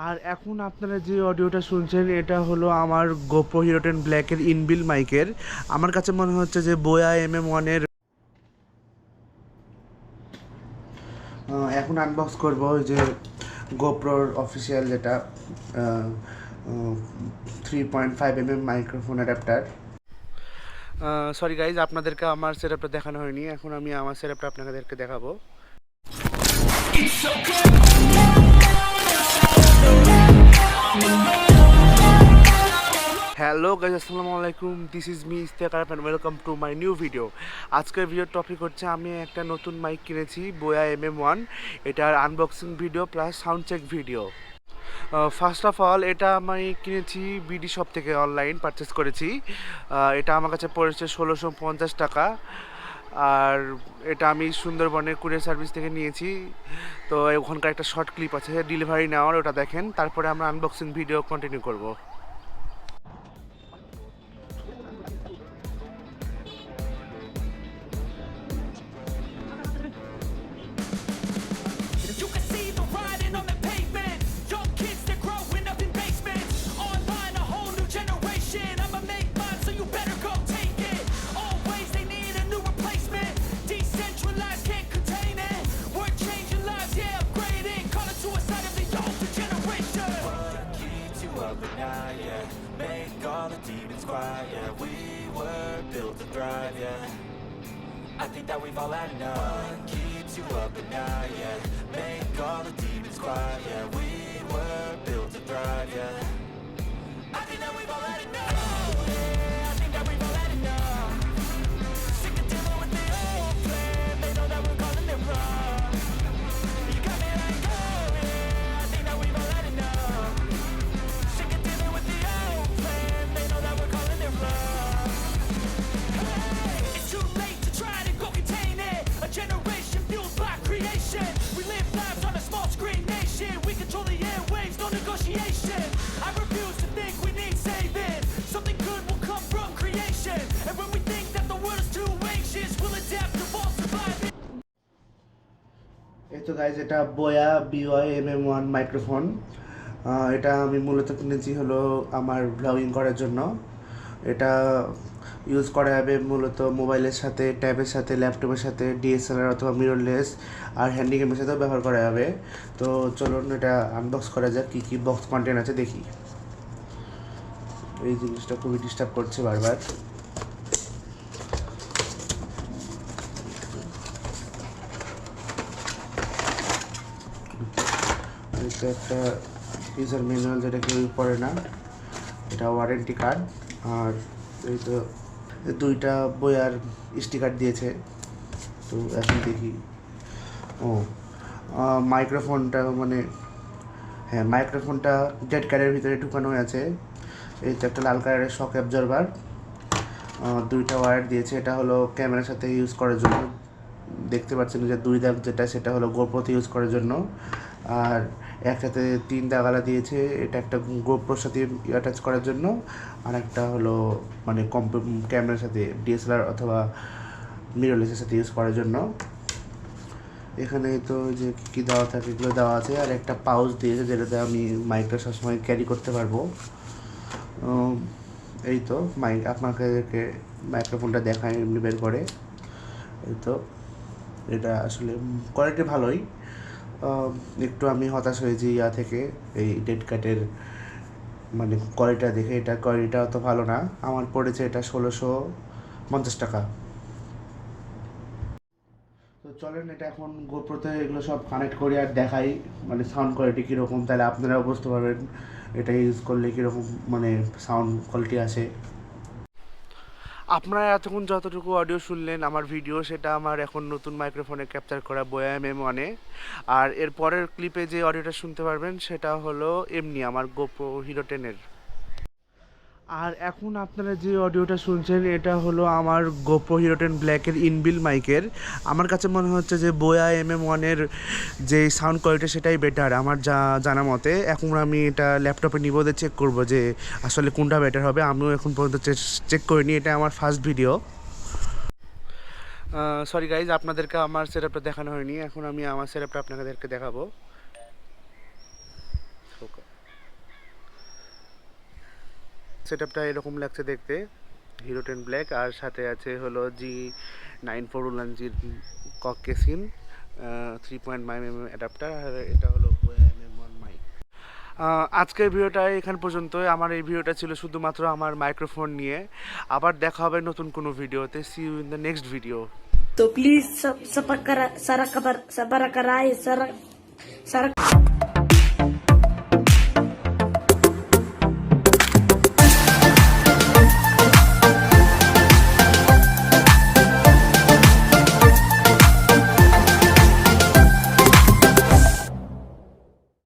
আর এখন আপনারা যে অডিওটা শুনছেন এটা হলো আমার গোপ্রো হিরো 10 ব্ল্যাকের ইনবিল মাইকের। আমার কাছে মনে হচ্ছে যে বোয়া MM1-এর। এখন আনবক্স করব ওই যে গোপ্রোর অফিসিয়াল যেটা 3.5 mm microphone adapter. Sorry guys, আপনাদেরকে আমার সেটআপটা দেখানো হয়নি, এখন আমি আমার সেটআপটা আপনাদেরকে দেখাবো। হ্যালো গাইজ, আসসালামু আলাইকুম, this is me Istekar and welcome to my new video. আজকের ভিডিওর টপিক হচ্ছে আমি একটা নতুন মাইক কিনেছি, বোয়া MM1। এটার unboxing video plus sound check video. First of all, এটা আমি কিনেছি বিডি শপ থেকে, অনলাইন পারচেস করেছি। এটা আমার কাছে পড়েছে 1650 টাকা। আর এটা আমি সুন্দরবনের কুরিয়ার সার্ভিস থেকে নিয়েছি। তো ওখানকার একটা শর্ট ক্লিপ আছে ডেলিভারি নেওয়ার, ওটা দেখেন, তারপরে আমরা আনবক্সিং ভিডিও কন্টিনিউ করব। You can see the riding on the pavement. Young kids, they're growing up in basements. Online, a whole new generation. I'ma make mine, so you better go take it. Always, they need a new replacement. Decentralized, can't contain it. We're changing lives, yeah, upgrading. Call it suicide of the older generation. What keeps you up at night, yeah? Make all the demons quiet, yeah. We were built to thrive, yeah. I think that we've all had enough. What keeps you up at night, yeah? Make all the demons quiet, yeah. We were built to thrive, yeah. I think that we've all had enough. Yeah, I think that we've all had enough. Sick of dealing with the old plan. They know that we're calling it wrong. You got me like, oh yeah, I think that we've all had enough. Sick of dealing with the old plan. They know that we're calling it wrong. It's too late to try to go contain it. A generation fueled by creation. We live lives on a small screen nation. We control the airwaves, no negotiation. I refuse to think we need saving. Something good will come from creation. And when we think that the world is too anxious, we'll adapt to all surviving. এই তো guys, এটা বোয়া MM1 microphone. এটা আমি মূলত কিনেছি হলো আমার blogging করার জন্য। এটা ইউজ করা যাবে মূলত মোবাইলের সাথে, ট্যাবের সাথে, ল্যাপটপের সাথে, DSLR অথবা মিররলেস আর হ্যান্ডিক্যামের সাথেও ব্যবহার করা যাবে। তো চলুন এটা আনবক্স করা যাক, কী কী বক্স কন্টেন্ট আছে দেখি। এই জিনিসটা খুবই ডিস্টার্ব করছে বারবার। এটা একটা ইউজার ম্যানুয়াল, যেটা কেউ পড়ে না। এটা ওয়ারেন্টি কার্ড। আর এই তো দুইটা বইয়ার স্টিকার দিয়েছে। তো এখন দেখি। ও, মাইক্রোফোনটা মানে, হ্যাঁ, মাইক্রোফোনটা ডেড কার্ডের ভিতরে ঢুকানো আছে। এই তো একটা লাল কালারের শক অ্যাবজর্ভার। দুইটা ওয়্যার দিয়েছে, এটা হলো ক্যামেরার সাথে ইউজ করার জন্য। দেখতে পাচ্ছেন যে দুই দাগ যেটা, সেটা হলো গোপ্রোতে ইউজ করার জন্য। আর একসাথে 3 দাগালা দিয়েছে, এটা একটা গোপ্রোর সাথে অ্যাটাচ করার জন্য, আর একটা হলো মানে ক্যামেরার সাথে, DSLR অথবা মিররলেসের সাথে ইউজ করার জন্য। এখানে তো যে কী দেওয়া থাকে এগুলো দেওয়া আছে, আর একটা পাউচ দিয়েছে যেটাতে আমি মাইকটা সবসময় ক্যারি করতে পারবো। এই তো আপনাদেরকে মাইক্রোফোনটা দেখায় এমনি বের করে। এই তো এটা আসলে কোয়ালিটি ভালোই। একটু আমি হতাশ হয়েছি থেকে, এই ডেড কাটের মানে কোয়ালিটিটা দেখে। এটা কোয়ালিটিটা অত ভালো না, আমার পড়েছে এটা 1650 টাকা। তো চলেন এটা এখন গোপ্রোতে এগুলো সব কানেক্ট করি আর দেখাই মানে সাউন্ড কোয়ালিটি কীরকম, তাহলে আপনারাও বুঝতে পারবেন এটা ইউজ করলে কীরকম মানে সাউন্ড কোয়ালিটি আসে। আপনারা এতক্ষণ যতটুকু অডিও শুনলেন আমার ভিডিও, সেটা আমার এখন নতুন মাইক্রোফোনে ক্যাপচার করা বোয়া MM1-এ। আর এর পরের ক্লিপে যে অডিওটা শুনতে পারবেন সেটা হলো এমনি আমার গোপ্রো হিরো 10-এর। আর এখন আপনারা যে অডিওটা শুনছেন এটা হলো আমার গোপ্রো হিরো 10 ব্ল্যাকের ইনবিল মাইকের। আমার কাছে মনে হচ্ছে যে বোয়া MM1-এর যে সাউন্ড কোয়ালিটি সেটাই বেটার আমার জানা মতে। এখন আমি এটা ল্যাপটপে নিবো, চেক করবো যে আসলে কোনটা বেটার হবে। আমিও এখন পর্যন্ত চেক করিনি, এটা আমার ফার্স্ট ভিডিও। সরি গাইজ, আপনাদেরকে আমার সেটআপটা দেখানো হয়নি, এখন আমি আমার সেটআপটা আপনাদেরকে দেখাবো। সেটআপটা এরকম লাগছে দেখতে, হিরো 10 ব্ল্যাক, আর সাথে আছে হলো G94 উলানজির কক কেসিন, 3.5 mm অ্যাডাপ্টার, আর এটা হলো Boya MM1 মাইক। আজকের ভিডিওটা এখান পর্যন্তই। আমার এই ভিডিওটা ছিল শুধুমাত্র আমার মাইক্রোফোন নিয়ে। আবার দেখা হবে নতুন কোনো ভিডিওতে। See you in the next video. तो प्लीज सब सबकरा सारा खबर सबर कराए सर सर